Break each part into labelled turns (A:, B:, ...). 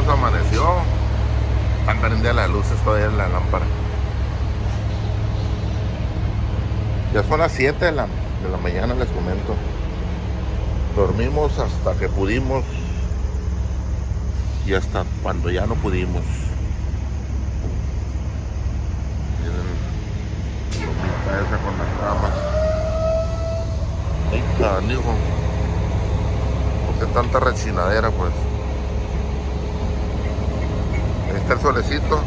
A: menos amaneció. Están prendidas las luces todavía en la lámpara. Ya son las 7 de la mañana, les comento. Dormimos hasta que pudimos y hasta cuando ya no pudimos. Miren, lomita esa con las ramas. Ay, canijo. ¿Por qué tanta rechinadera, pues? Ahí está el solecito.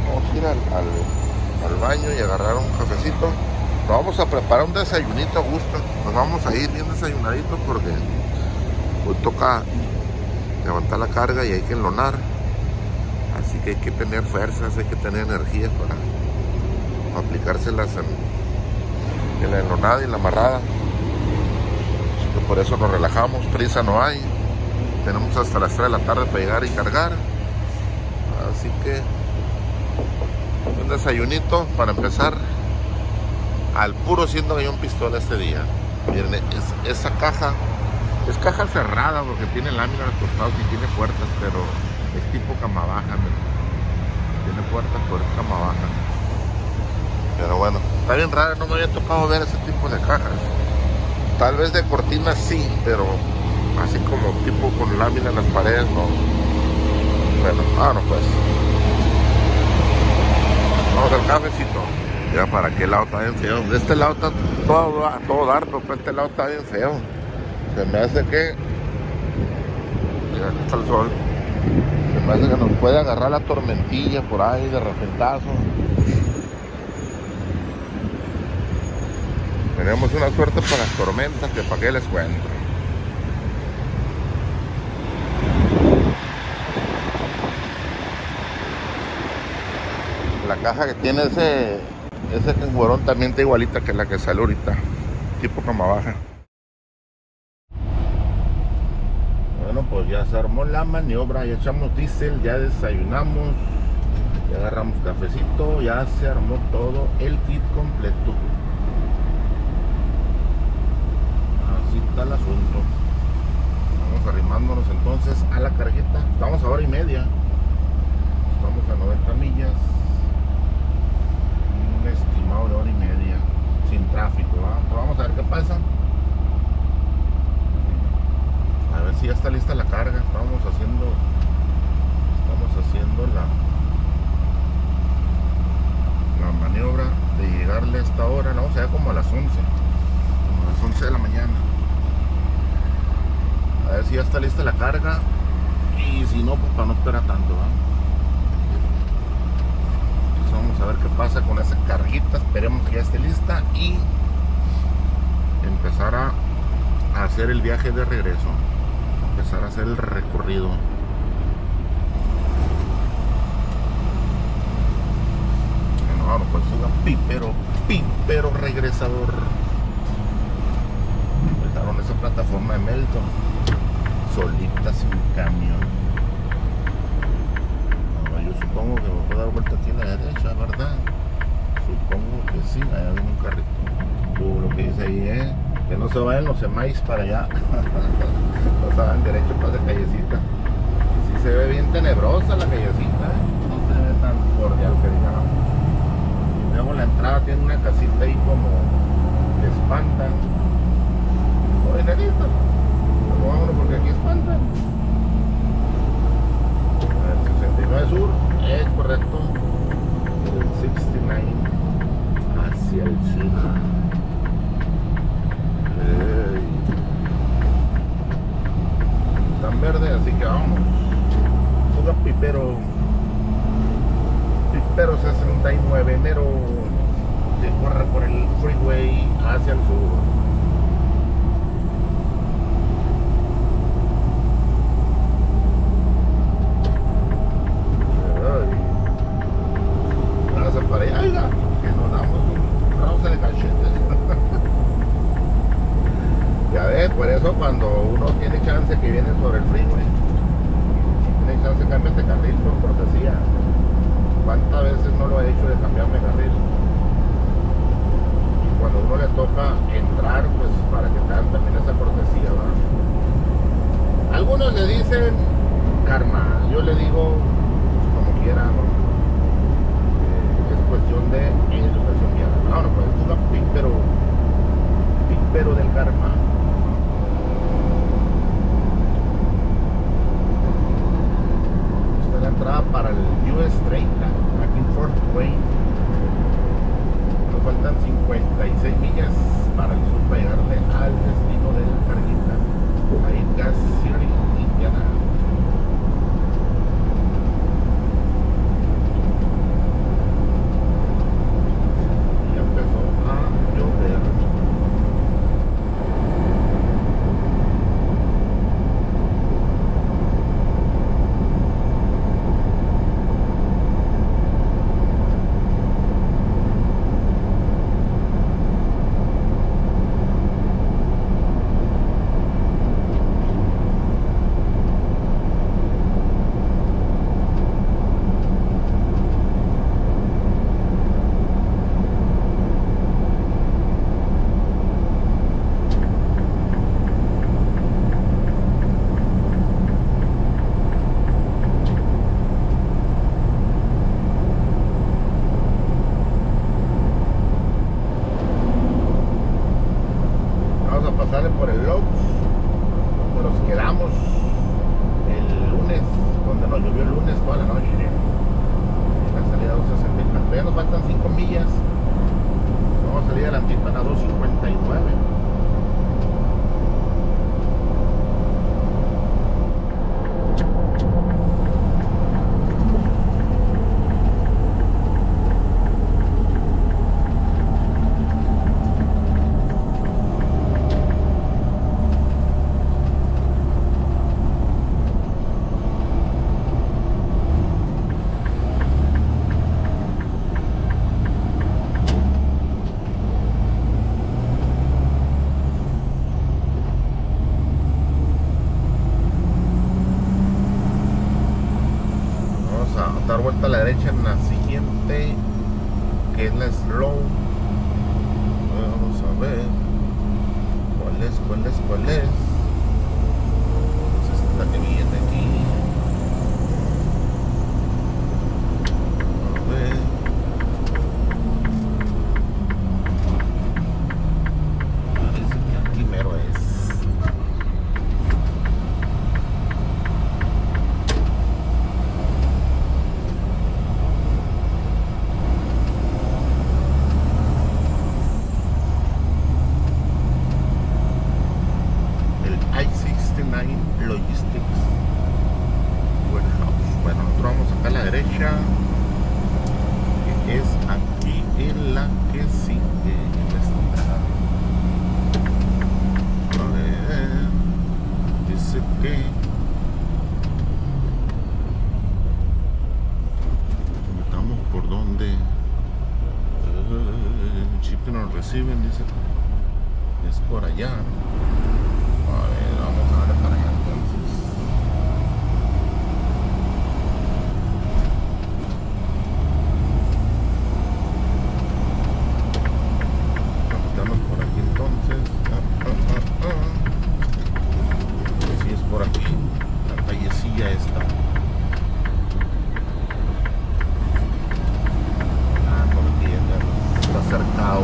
A: Vamos a ir al baño y agarrar un cafecito. Nos vamos a preparar un desayunito a gusto. Nos vamos a ir bien desayunaditos porque hoy toca levantar la carga y hay que enlonar. Así que hay que tener fuerzas, hay que tener energía para aplicárselas en la enlonada y en la amarrada. Así que por eso nos relajamos, prisa no hay. Tenemos hasta las 3 de la tarde para llegar y cargar. Así que un desayunito para empezar al puro 100 gallón pistola este día. Miren, esa caja es caja cerrada porque tiene lámina a los costados y tiene puertas, pero es tipo cama baja. Tiene puertas, pero es cama baja. Pero bueno, está bien raro, no me había tocado ver ese tipo de cajas. Tal vez de cortinas sí, pero así como tipo con lámina en las paredes, no. Bueno, no pues. Vamos al cafecito. Ya para aquel lado está bien feo. De este lado está todo dar, pero este lado está bien feo. Se me hace que... Mira, aquí está el sol. Se me hace que nos puede agarrar la tormentilla por ahí de repentazo. Tenemos una suerte para las tormentas que para qué les cuento. La caja que tiene ese cangurón también está igualita que la que sale ahorita, tipo cama baja. Bueno, pues ya se armó la maniobra, ya echamos diésel, ya desayunamos, ya agarramos cafecito, ya se armó todo el kit completo. Así está el asunto. Vamos arrimándonos entonces a la carguita. Estamos a 1:30. Estamos a 90 millas. Un estimado de 1:30 sin tráfico, ¿verdad? Pero vamos a ver qué pasa. A ver si ya está lista la carga. Estamos haciendo la maniobra de llegarle a esta hora. No, o sea, como a las 11 de la mañana. A ver si ya está lista la carga. Y si no, pues para no esperar tanto, ¿verdad? Vamos a ver qué pasa con esa carguita. Esperemos que ya esté lista y empezar a hacer el viaje de regreso, empezar a hacer el recorrido. Bueno, pues suba pípero regresador. Dejaron esa plataforma de Melton solita sin camión. Yo supongo que me voy a dar vuelta aquí a la derecha, ¿verdad? Supongo que sí, allá viene un carrito. Lo que dice ahí es que no se vayan los semáis para allá. No se vayan derecho para la callecita. Sí se ve bien tenebrosa la callecita, ¿eh? No se ve tan cordial que digamos. Luego la entrada tiene una casita ahí como que espantan. Oye, nenito, pero vámonos porque aquí espantan. 69 sur, es correcto. El 69 hacia el sur. Tan verde, así que vamos. Fuga pipero 69 mero que corre por el freeway hacia el sur. Para allá, oiga, que nos damos un roce de cachetes. Ya ves, por eso cuando uno tiene chance que viene sobre el freeway, tiene chance de cambiar de carril por cortesía. ¿Cuántas veces no lo he hecho de cambiarme de carril? Y cuando uno le toca entrar, pues para que te dan también esa cortesía, ¿verdad? Algunos le dicen karma. Yo le digo como quiera, ¿no? Es cuestión de educación vial. No, no, pues es una pípero del karma. Esta es la entrada para el US 30, aquí en Fort Wayne. Nos faltan 56 millas para el sur para llegarle al destino de la carguita, ahí en Gas City, Indiana. Y ya empezó a llover. Pasarle por el Lowe's, donde nos quedamos el lunes, donde nos llovió el lunes toda la noche. La salida 260, ya nos faltan 5 millas. Vamos a salir a la Antipan a 259. Dar vuelta a la derecha en la siguiente, que es la Slow. Vamos a ver cuál es. Esta es la que viene aquí. A ver. Parece que aquí mero es. Logistics Warehouse. Bueno, nosotros vamos acá a la derecha, que es aquí en la que sigue en esta. A ver, dice que estamos por donde chip que nos reciben, dice es por allá. A ver, vamos a darle para allá entonces. Estamos por aquí entonces. Si es por aquí, la callecilla esta. Por aquí está cercado.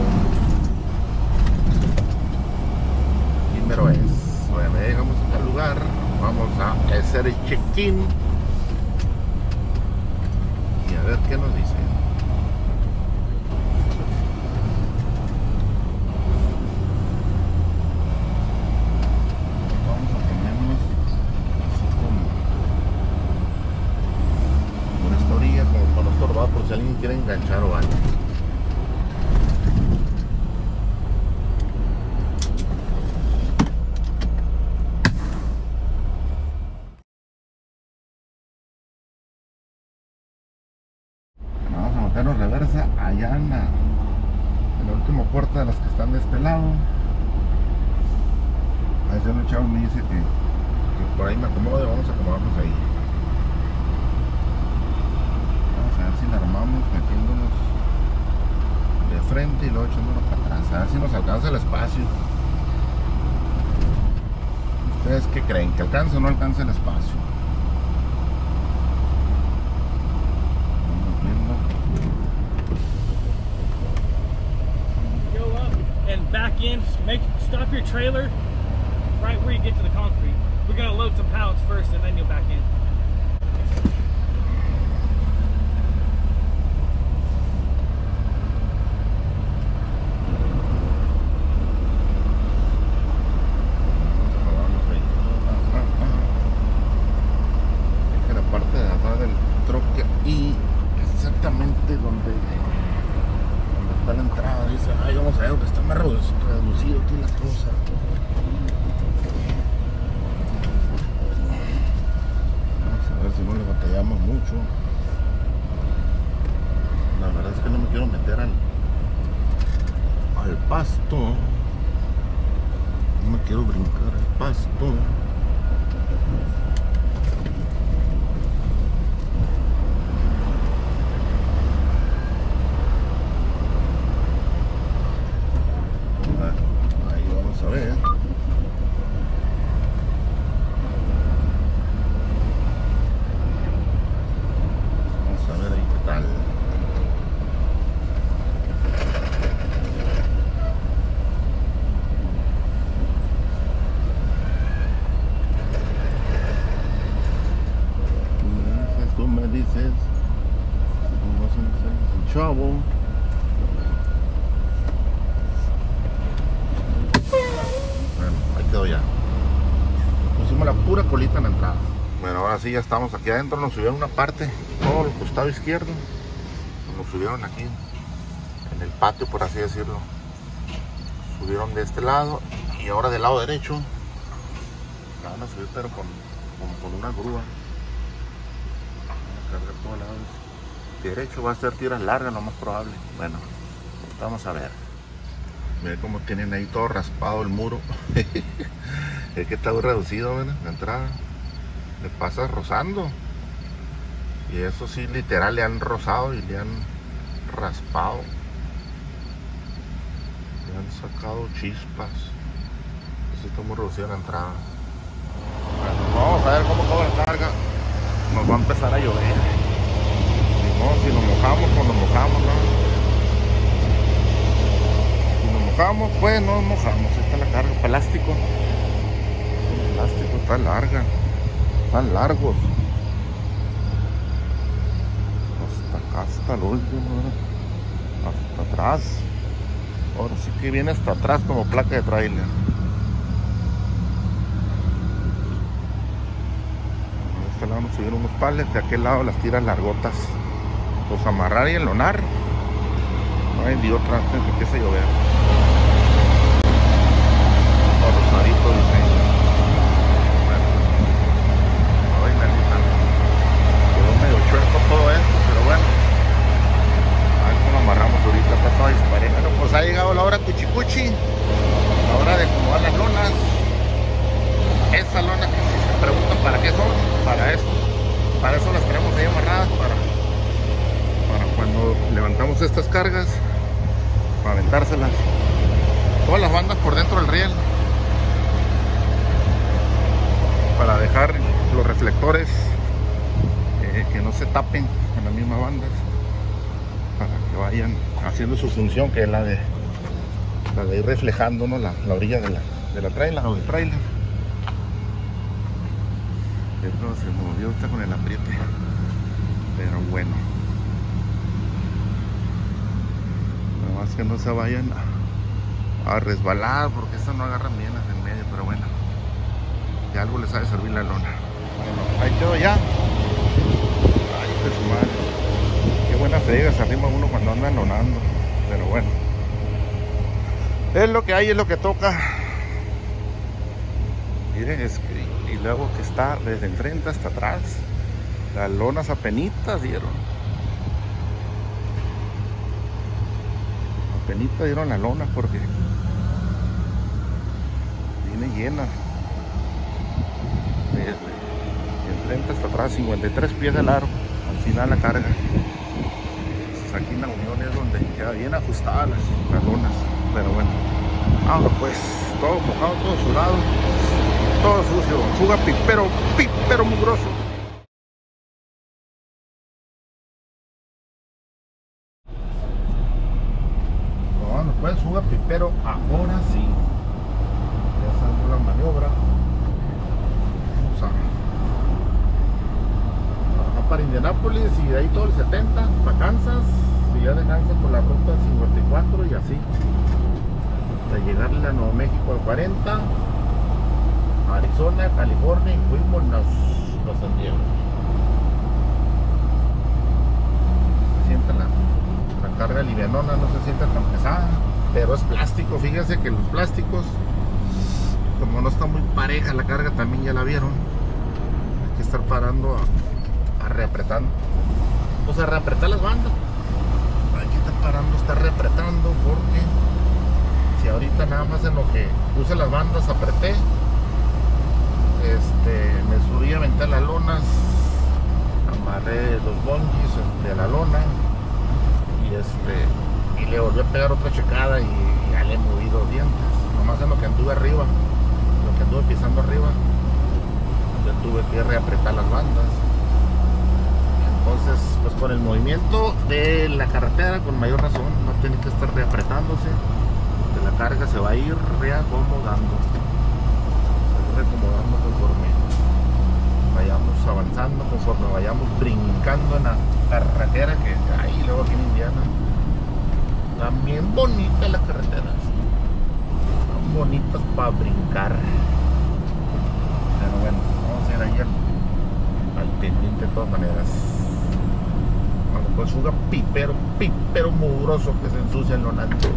A: Primero es. Bueno, ya llegamos al lugar, vamos a hacer el check-in y a ver qué nos dice. Vamos a ponernos así como por esta orilla, como para no estorbar por si alguien quiere enganchar o algo. Reversa allá en la última puerta de las que están de este lado. Ahí se el chavo me dice que por ahí me acomode. Vamos a acomodarnos ahí. Vamos a ver si la armamos metiéndonos de frente y luego echándonos para atrás, a ver si nos alcanza el espacio. ¿Ustedes qué creen? ¿Que alcanza o no alcanza el espacio?
B: back in. Stop your trailer right where you get to the concrete. We're gonna load some pallets first and then you'll back in.
A: Y exactamente donde está la entrada, dice, ay, vamos a ver dónde está más reducido aquí la cosa. Vamos a ver si no le batallamos mucho. La verdad es que no me quiero meter al pasto. No me quiero brincar al pasto. A ver. Vamos a ver ahí qué tal. Tú me dices, no sé, chavo. Ya pusimos la pura colita en la entrada. Bueno, ahora sí ya estamos aquí adentro. Nos subieron una parte, todo el costado izquierdo, nos subieron aquí en el patio, por así decirlo. Subieron de este lado y ahora del lado derecho la van a subir, pero con una grúa. Van a cargar todo el lado derecho. Va a ser tiras largas, lo más probable. Bueno, vamos a ver. Miren cómo tienen ahí todo raspado el muro. Es que está muy reducido, ¿verdad? La entrada. Le pasa rozando. Y eso sí, literal, le han rozado y le han raspado. Le han sacado chispas. Así está muy reducida la entrada. Bueno, vamos a ver cómo acaba la carga. Nos va a empezar a llover. No, si nos mojamos, pues nos mojamos, ¿no? Pues no mojamos. Ahí está la carga, plástico. El plástico está larga, están largos. Hasta acá, hasta el último, ¿verdad? Hasta atrás. Ahora sí que viene hasta atrás como placa de trailer. De este lado nos subieron unos pallets, de aquel lado las tiras largotas. Pues amarrar y enlonar. No hay de otra antes de que empiece a llover. Rosadito diseño. Bueno, ay, Melita, quedó medio chueco todo esto, pero bueno, a ver cómo amarramos ahorita. Está todo disparejo. Bueno, pues ha llegado la hora cuchicuchi, la hora de acomodar las lonas. Esa lona que si se preguntan para qué son, para esto, para eso las tenemos ahí amarradas, para cuando levantamos estas cargas, para aventárselas. Todas las bandas por dentro del riel, para dejar los reflectores que no se tapen en las mismas bandas, para que vayan haciendo su función, que es la de ir reflejando, ¿no? la orilla de la trailer o del trailer. Esto se movió ahorita con el apriete, pero bueno, nada más que no se vayan a resbalar, porque estas no agarran bien las del medio, pero bueno, de algo les ha de servir la lona. Bueno, ahí quedó ya. Ay, pues su madre, qué buena frega se arrima uno cuando anda lonando, pero bueno, es lo que hay, es lo que toca. Miren, es que, y luego que está desde enfrente hasta atrás, las lonas apenitas dieron. Apenitas dieron la lona porque viene llena. Desde enfrente hasta atrás, 53 pies de largo, al final la carga. Pues aquí en la unión es donde queda bien ajustadas las lonas, pero bueno. Ahora pues, todo mojado, todo sudado, todo sucio, fuga pipero mugroso. Bueno, pues fuga pero ahora sí ya salgo la maniobra. Vamos a bajar para Indianápolis y de ahí todo el 70 para Kansas, y ya de Kansas por la ruta 54 y así hasta llegarle a Nuevo México al 40, Arizona, California, y fuimos los San Diego. Se siente la carga livianona, no se siente tan pesada, pero es plástico. Fíjense que los plásticos, como no está muy pareja la carga, también ya la vieron, hay que estar parando a reapretando, pues a reapretar las bandas, hay que estar parando, estar reapretando, porque si ahorita nada más en lo que puse las bandas apreté, me subí a aventar las lonas, amarré los bungees de la lona y le volví a pegar otra checada y ya le moví los dientes. Nomás en lo que anduve arriba, lo que anduve pisando arriba, ya tuve que reapretar las bandas. Entonces, pues con el movimiento de la carretera, con mayor razón, no tiene que estar reapretándose, porque la carga se va a ir reacomodando. Recomodando conforme vayamos avanzando, conforme vayamos brincando en la carretera, que ahí luego aquí en Indiana también bonitas las carreteras, son bonitas para brincar. Pero bueno, vamos a ir ahí al pendiente de todas maneras. Vamos con su pipero mugroso que se ensucia en lo alto.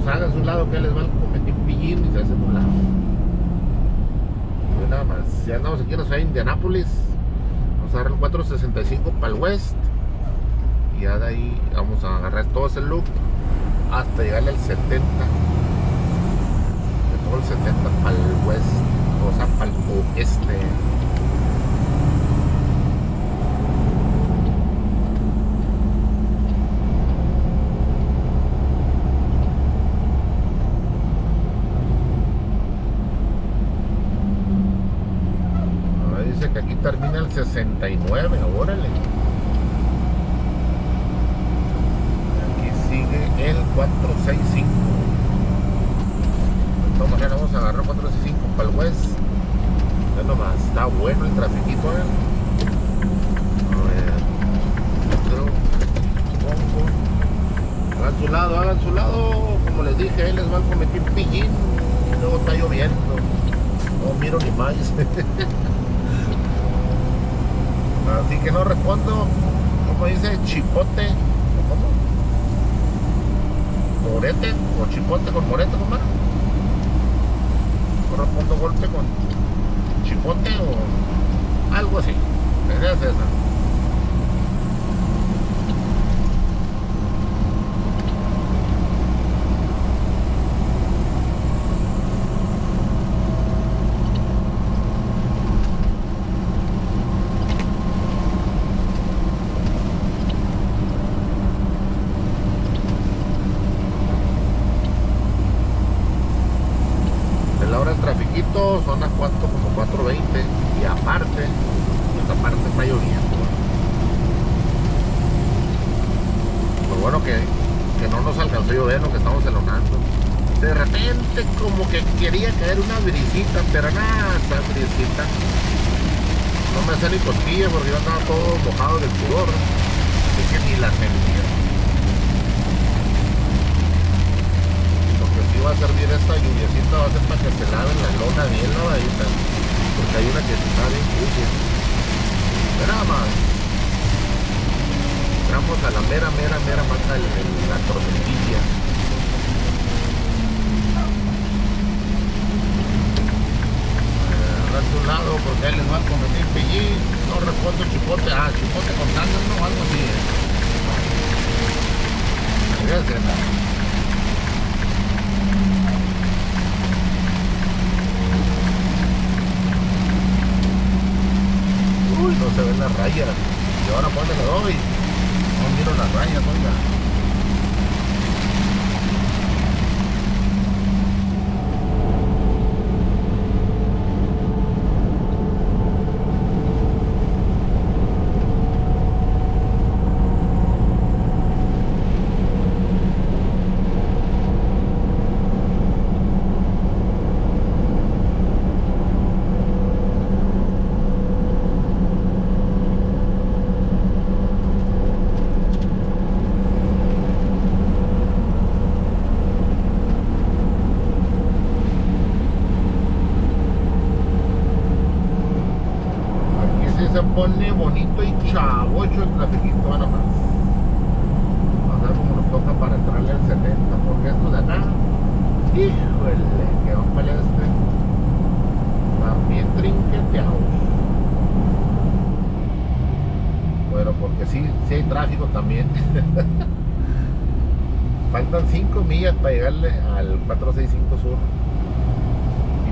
A: Hagan su lado que les va a cometer un pillín y se hace un lado. Y nada más, ya andamos aquí en la ciudad de Indianápolis. Vamos a agarrar el 465 para el west, y ya de ahí vamos a agarrar todo ese loop hasta llegarle al 70, de todo el 70 para el west, o sea, para el oeste. Que aquí termina el 69, órale. Aquí sigue el 465. De todas maneras vamos a agarrar 465 para el west. Ya nomás, está bueno el trafiquito, A ver, hagan su lado, como les dije, ahí les van a cometer pillín y luego está lloviendo, no miro ni más. Así que no respondo, como dice, chipote, ¿cómo? Morete, o chipote con morete, compadre. No respondo golpe con chipote o algo así. Esa es esa. Son las 4, como 4:20, y aparte, esta parte está lloviendo. Lo bueno que no nos alcanzó a llover, lo que estamos elonando. De repente como que quería caer una brisita, pero nada, esa brisita no me hace ni cosquilla porque yo andaba todo mojado del sudor, así que ni la sentía. Lo que sí va a servir esta lluviecita va a ser para que se laven la lona bien lavadita, porque hay una que está bien sucia. Pero nada más, entramos a la mera mata la tormentilla. De un lado porque ahí les va a cometer pellín, no respondo chipote, chipote con zángano o algo así. Fíjense, uy, no se ven las rayas. Y ahora cuando le doy, no miro las rayas, oiga. Se pone bonito y chavocho el trafiquito nada más. A ver cómo nos toca para entrarle al 70, porque esto de acá, híjole, que va a pelear también trinqueteados. Bueno, porque sí hay tráfico también. Faltan 5 millas para llegarle al 465 Sur y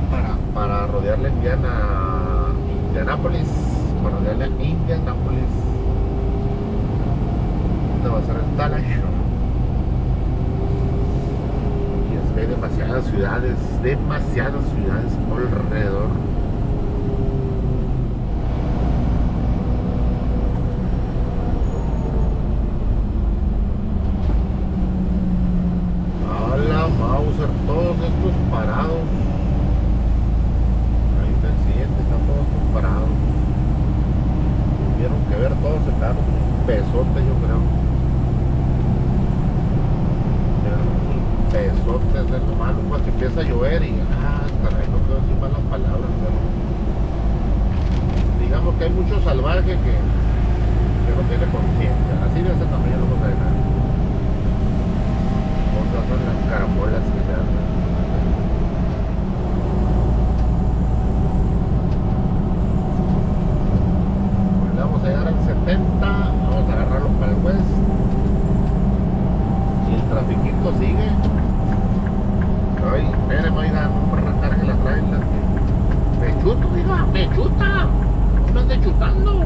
A: para rodearle Indianápolis. Para rodearle a Indianápolis, donde va a ser el Talash. Y es que hay demasiadas ciudades alrededor. A la Mauser, todos estos parados. Hay un accidente, están todos estos parados. Tuvieron que ver todos se quedaron un pesote, yo creo. Pesotes es lo malo cuando empieza a llover y caray, no quiero decir malas palabras, pero digamos que hay mucho salvaje que no tiene conciencia. Así de ese tamaño no vamos a dejar. Otras son las caramolas que se hacen. Vamos a llegar al 70, vamos a agarrarlo para el west y el trafiquito sigue. Ay, espérenme, oiga, no para arrancar que la traen me chuto, oiga, me chuta, no me ande chutando.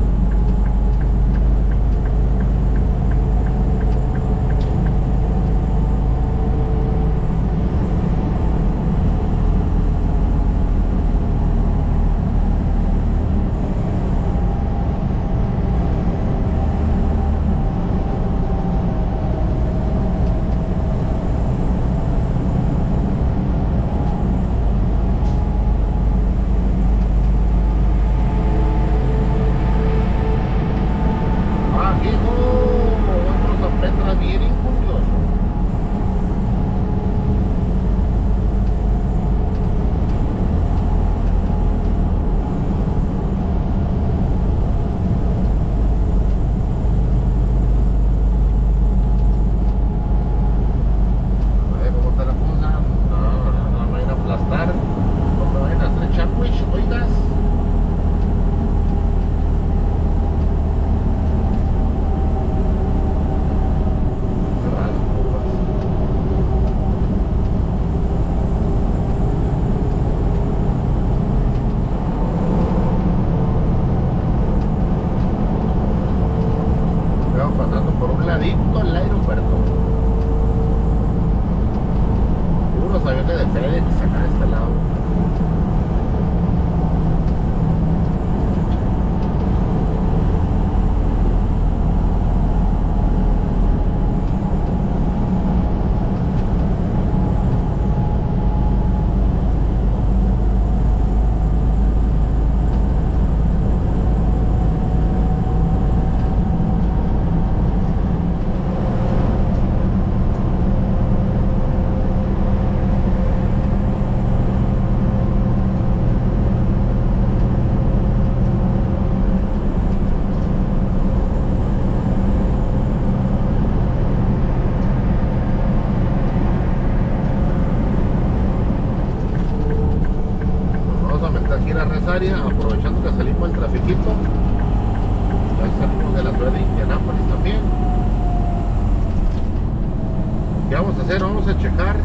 A: vamos a checar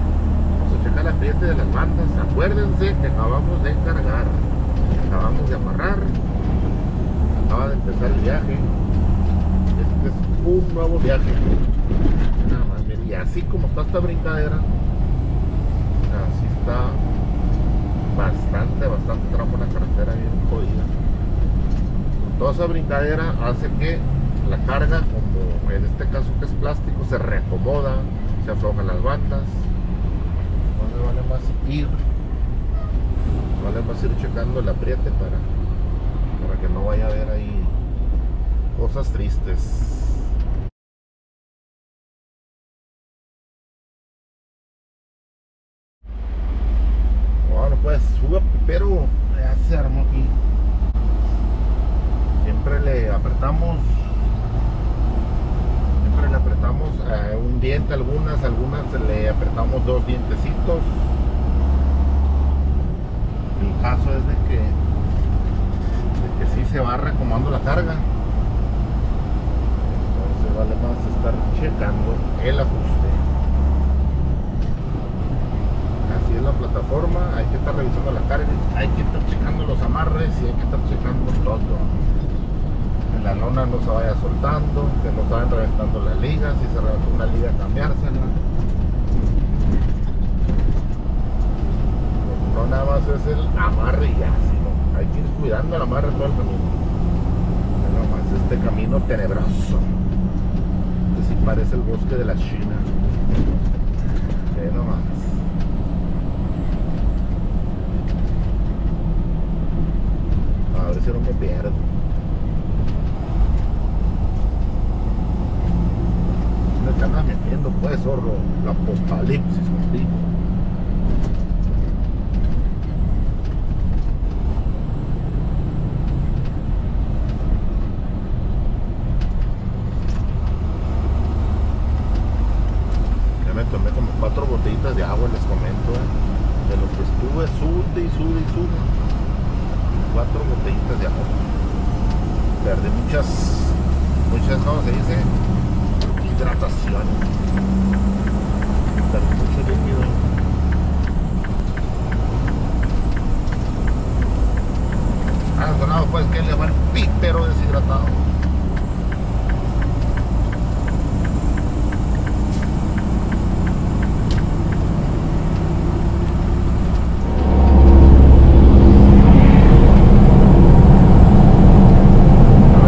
A: el apriete de las bandas. Acuérdense que acabamos de cargar, acabamos de amarrar, acaba de empezar el viaje. Este es un nuevo viaje, nada más. Y así como está esta brincadera, así está bastante tramo la carretera, bien jodida. Toda esa brincadera hace que la carga, como en este caso que es plástico, se reacomoda, se aflojan las bandas. Entonces vale más ir checando el apriete para que no vaya a haber ahí cosas tristes. Bueno, pues fuga pipero ya se armó aquí. Siempre le apretamos un diente, algunas le apretamos dos dientecitos. El caso es de que sí se va reacomodando la carga, entonces vale más estar checando el ajuste. Así es la plataforma, hay que estar revisando la carga, hay que estar checando los amarres y hay que estar checando todo. Que la lona no se vaya soltando, que no se vayan reventando las ligas. Si se reventó una liga, cambiársela. No nada más es el amarre y ya, sino hay que ir cuidando el amarre todo el camino. No más este camino tenebroso, que sí parece el bosque de la China. No más. A ver si no me pierdo. Te andas metiendo pues, zorro, la apocalipsis contigo. Ya me tomé como 4 botellitas de agua, les comento, de lo que estuve sude. 4 botellitas de agua. Perdí muchas, ¿cómo se dice? Hidratación. Perdí mucho líquido. Sonado pues que le va el pípero deshidratado.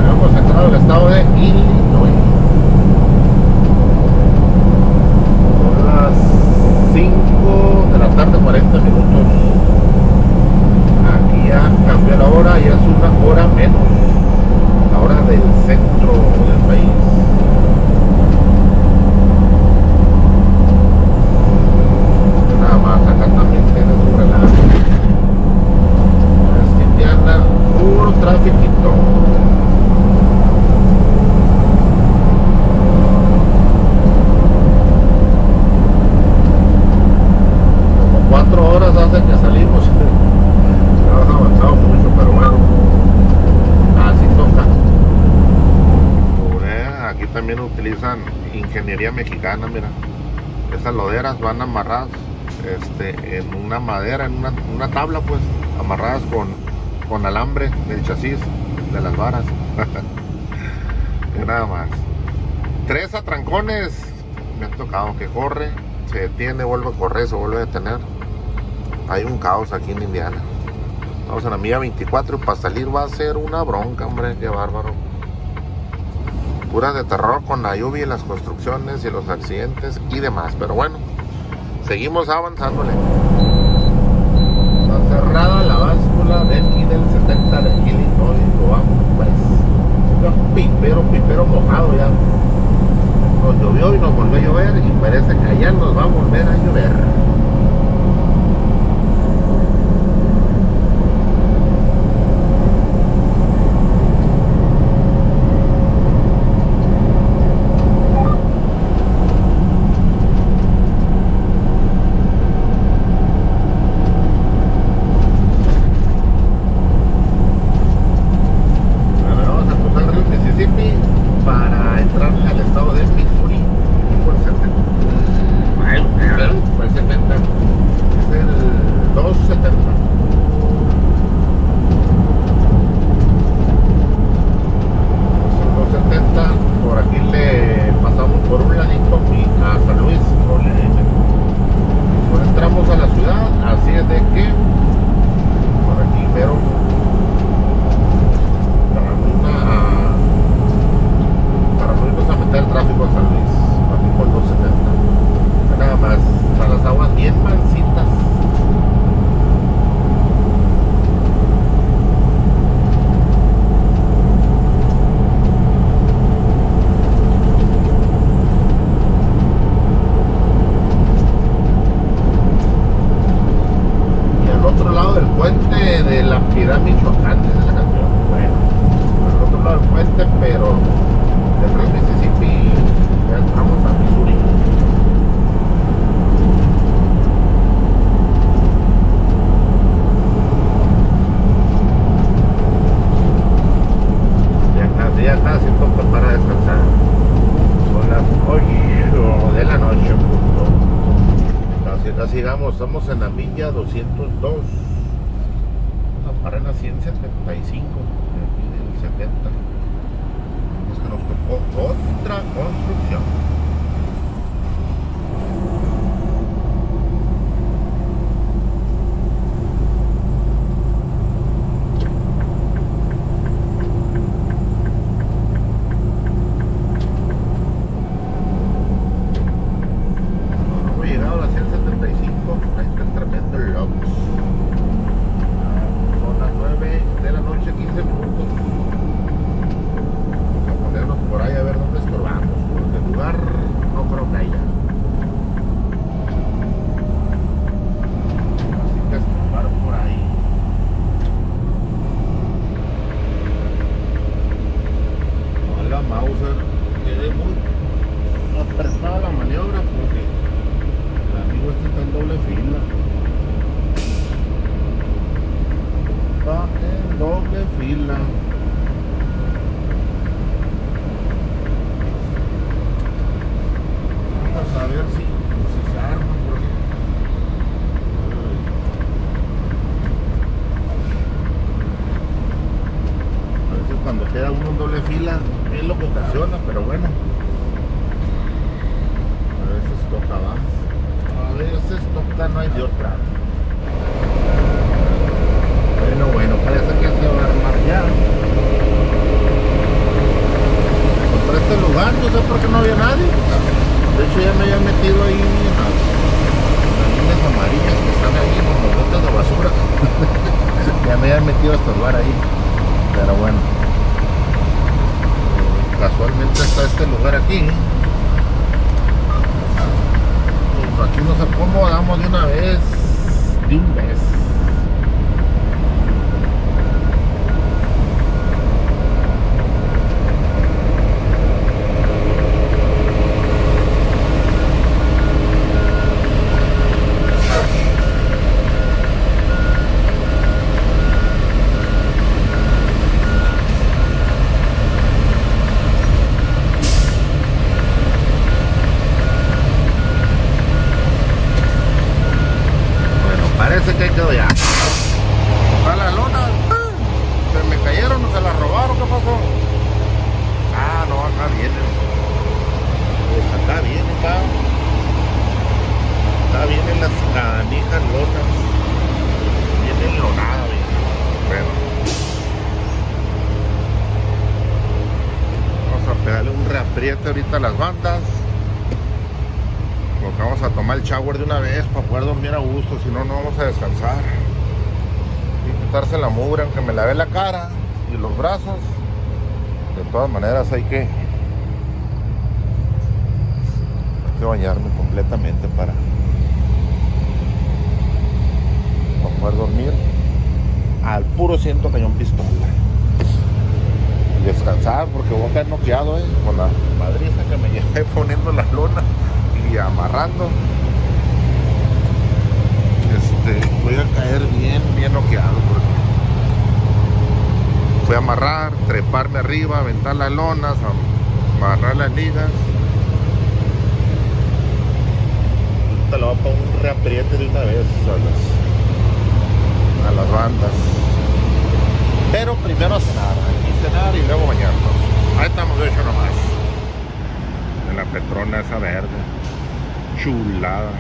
A: Hemos entrado al estado de Illinois. Son las 5 de la tarde, 40 minutos. Aquí ya cambió la hora, ya es una hora menos. La hora del centro del país. Nada más, acá también tiene su relajo. Es Indiana, puro trafiquito. Como 4 horas hace que salimos. No hemos avanzado mucho, pero bueno, así toca. Aquí también utilizan ingeniería mexicana, mira. Esas loderas van amarradas en una madera, en una tabla, pues, amarradas con alambre del chasis de las varas. Y nada más. 3 atrancones me han tocado, que corre, se detiene, vuelve a correr, se vuelve a detener. Hay un caos aquí en Indiana. Vamos a la milla 24 y para salir va a ser una bronca, hombre, qué bárbaro. Puras de terror con la lluvia y las construcciones y los accidentes y demás, pero bueno, seguimos avanzándole. Está cerrada la báscula de aquí del 70 de Illinois, lo vamos pues. Pipero mojado ya. Nos llovió y nos volvió a llover y parece que allá nos va a volver a llover. Para entrar al estado de Missouri por 70. 8 de la noche, punto. Así vamos, estamos en la milla 202. Vamos a parar en la 175, aquí del 70. Es que nos tocó otra construcción. Quedé muy apretada la maniobra porque el amigo este está en doble fila. Está en doble fila. Vamos a ver si se arma porque... a veces cuando queda uno en doble fila es lo que ocasiona, pero bueno, a veces toca, va, a veces toca, no hay de otra. Bueno, parece que se va a armar ya. Encontré este lugar, no sé por qué no había nadie. De hecho ya me había metido ahí en las líneas amarillas que están ahí en los botes de basura. Ya me había metido a estorbar ahí, pero bueno. Casualmente está este lugar aquí. Pues aquí nos acomodamos de una vez. Parece que quedó ya. ¿Está la lona? ¿Se me cayeron o se la robaron? ¿Qué pasó? Ah, no, acá viene. Acá viene, acá vienen las canijas lonas. Viene lonada, bueno. Vamos a pegarle un reapriete ahorita a las bandas. Porque vamos a tomar el shower de una vez para poder dormir a gusto, si no, no vamos a descansar. Y quitarse la mugre, aunque me lave la cara y los brazos. De todas maneras hay que bañarme completamente para poder dormir al puro 100 cañón pistola. Y descansar porque voy a caer noqueado, con la madriza que me llevé poniendo la lona y amarrando. Voy a caer bien noqueado porque voy a amarrar, treparme arriba, aventar las lonas, amarrar las ligas. Ahorita lo voy a poner un reapriete de una vez a las bandas, pero primero a cenar, aquí cenar y luego bañarnos. Ahí estamos, de hecho, nomás en la Petrona esa verde chulada.